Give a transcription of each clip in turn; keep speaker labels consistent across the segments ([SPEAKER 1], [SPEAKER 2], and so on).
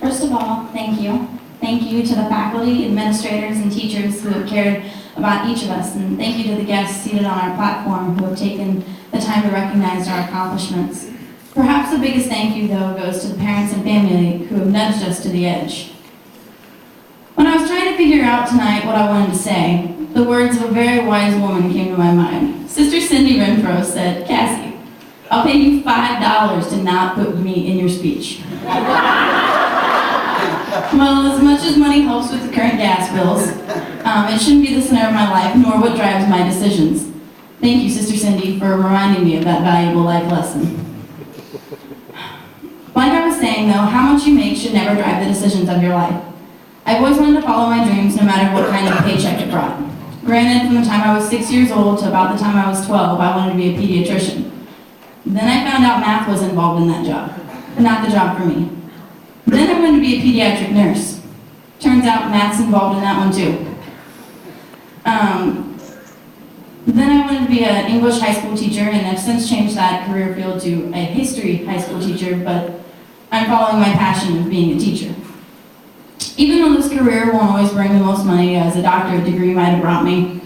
[SPEAKER 1] First of all, thank you. Thank you to the faculty, administrators, and teachers who have cared about each of us, and thank you to the guests seated on our platform who have taken the time to recognize our accomplishments. Perhaps the biggest thank you, though, goes to the parents and family who have nudged us to the edge. When I was trying to figure out tonight what I wanted to say, the words of a very wise woman came to my mind. Sister Cindy Renfro said, "Cassie, I'll pay you $5 to not put me in your speech." Well, as much as money helps with the current gas bills, it shouldn't be the center of my life, nor what drives my decisions. Thank you, Sister Cindy, for reminding me of that valuable life lesson. Like I was saying, though, how much you make should never drive the decisions of your life. I've always wanted to follow my dreams, no matter what kind of paycheck it brought. Granted, from the time I was 6 years old to about the time I was 12, I wanted to be a pediatrician. Then I found out math was involved in that job, not the job for me. Then I wanted to be a pediatric nurse. Turns out math's involved in that one too. Then I wanted to be an English high school teacher, and I've since changed that career field to a history high school teacher, but I'm following my passion of being a teacher. Even though this career won't always bring the most money, as a doctorate degree might have brought me,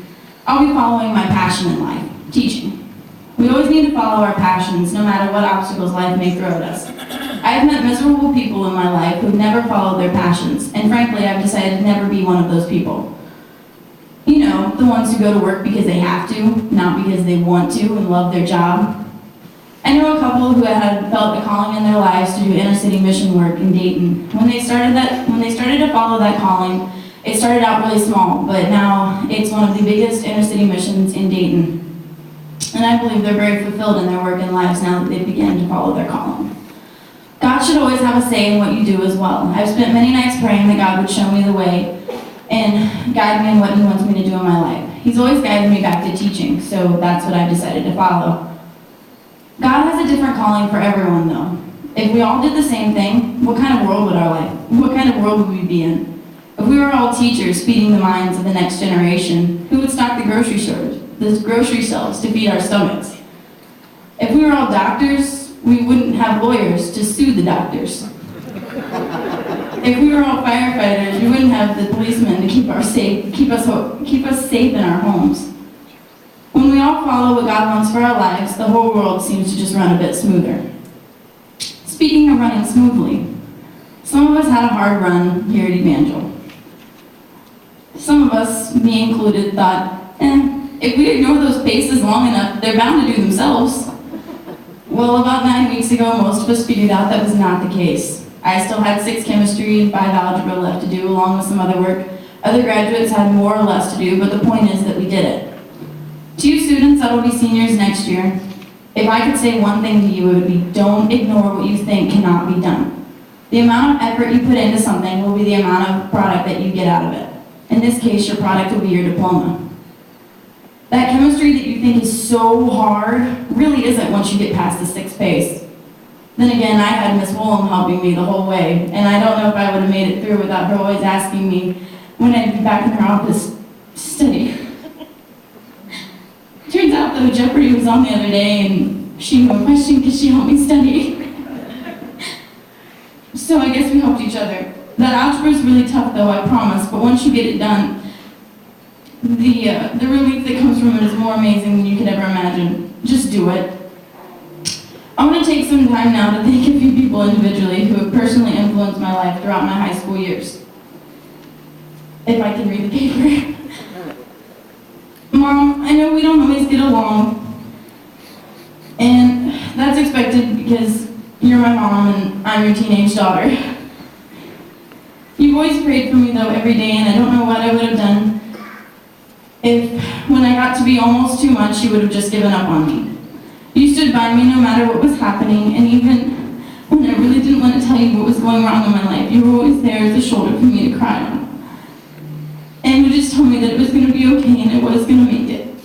[SPEAKER 1] I'll be following my passion in life, teaching. We always need to follow our passions, no matter what obstacles life may throw at us. I have met miserable people in my life who've never followed their passions, and frankly, I've decided to never be one of those people. You know, the ones who go to work because they have to, not because they want to and love their job. I know a couple who had felt a calling in their lives to do inner city mission work in Dayton. When they started to follow that calling, it started out really small, but now it's one of the biggest inner city missions in Dayton. And I believe they're very fulfilled in their work and lives now that they begin to follow their calling. God should always have a say in what you do as well. I've spent many nights praying that God would show me the way and guide me in what He wants me to do in my life. He's always guided me back to teaching, so that's what I've decided to follow. God has a different calling for everyone, though. If we all did the same thing, what kind of world would we be in? If we were all teachers feeding the minds of the next generation, who would stock the grocery shelves to feed our stomachs? If we were all doctors, we wouldn't have lawyers to sue the doctors. If we were all firefighters, we wouldn't have the policemen to keep us safe in our homes. When we all follow what God wants for our lives, the whole world seems to just run a bit smoother. Speaking of running smoothly, some of us had a hard run here at Evangel. Some of us, me included, thought, if we ignore those paces long enough, they're bound to do themselves. Well, about 9 weeks ago, most of us figured out that was not the case. I still had 6 chemistry and 5 algebra left to do, along with some other work. Other graduates had more or less to do, but the point is that we did it. To you students that will be seniors next year, if I could say one thing to you, it would be don't ignore what you think cannot be done. The amount of effort you put into something will be the amount of product that you get out of it. In this case, your product will be your diploma. That chemistry that you think is so hard really isn't once you get past the 6th pace. Then again, I had Miss Woolham helping me the whole way, and I don't know if I would have made it through without her always asking me when I'd be back in her office to study. Turns out, though, Jeopardy was on the other day, and she knew a question because she helped me study. So I guess we helped each other. That algebra is really tough, though, I promise, but once you get it done, the relief that comes from it is more amazing than you could ever imagine. Just do it. I want to take some time now to thank a few people individually who have personally influenced my life throughout my high school years. If I can read the paper. Mom, I know we don't always get along, and that's expected because you're my mom and I'm your teenage daughter. You've always prayed for me, though, every day, and I don't know what I would have done if, when I got to be almost too much, you would have just given up on me. You stood by me no matter what was happening, and even when I really didn't want to tell you what was going wrong in my life, you were always there as a shoulder for me to cry on. And you just told me that it was going to be okay and it was going to make it.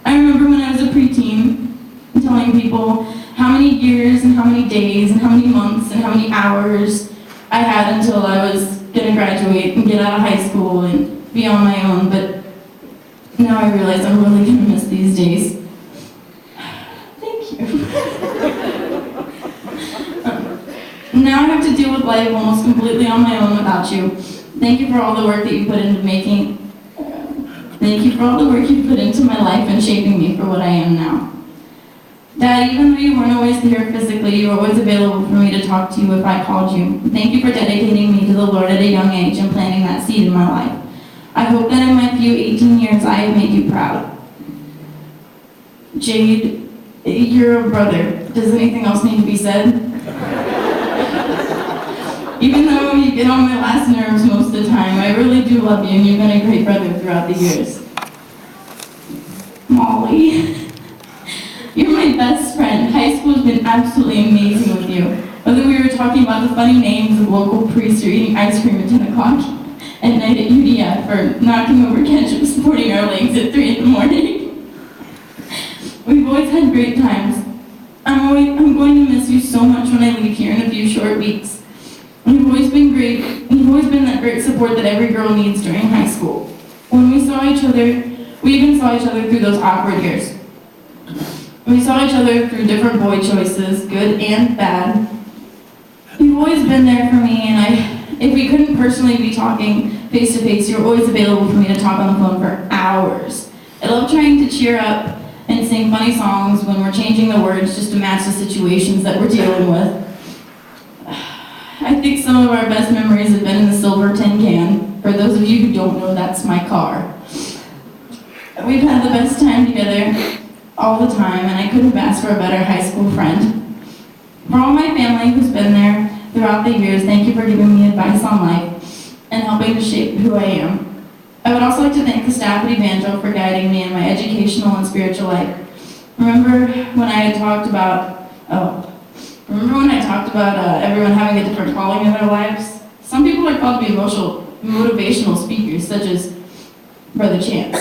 [SPEAKER 1] I remember when I was a preteen, telling people how many years and how many days and how many months and how many hours I had until I was going to graduate and get out of high school and be on my own, but now I realize I'm really going to miss these days. Thank you. Now I have to deal with life almost completely on my own without you. Thank you for all the work that you put into Thank you for all the work you put into my life and shaping me for what I am now. Dad, even though you weren't always here physically, you were always available for me to talk to you if I called you. Thank you for dedicating me to the Lord at a young age and planting that seed in my life. I hope that in my few 18 years I have made you proud. Jade, you're a brother. Does anything else need to be said? Even though you get on my last nerves most of the time, I really do love you and you've been a great brother throughout the years. Molly, you're my best friend. High school has been absolutely amazing with you. Whether we were talking about the funny names of local priests or eating ice cream at 10 o'clock at night at UDF or knocking over ketchup supporting our legs at 3 in the morning. We've always had great times. I'm going to miss you so much when I leave here in a few short weeks. You've always been great. You've always been that great support that every girl needs during high school. When we saw each other, we even saw each other through those awkward years. We saw each other through different boy choices, good and bad. You've always been there for me, and if we couldn't personally be talking face to face, you're always available for me to talk on the phone for hours. I love trying to cheer up and sing funny songs when we're changing the words just to match the situations that we're dealing with. I think some of our best memories have been in the silver tin can. For those of you who don't know, that's my car. We've had the best time together all the time, and I couldn't have asked for a better high school friend. For all my family who's been there throughout the years, thank you for giving me advice on life and helping to shape who I am. I would also like to thank the staff at Evangel for guiding me in my educational and spiritual life. Remember when I talked about everyone having a different calling in their lives? Some people are called to be motivational speakers, such as Brother Chance.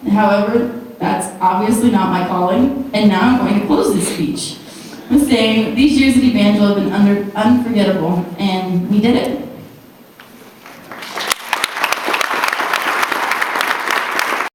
[SPEAKER 1] However, that's obviously not my calling, and now I'm going to close this speech with saying these years at Evangel have been unforgettable, and we did it.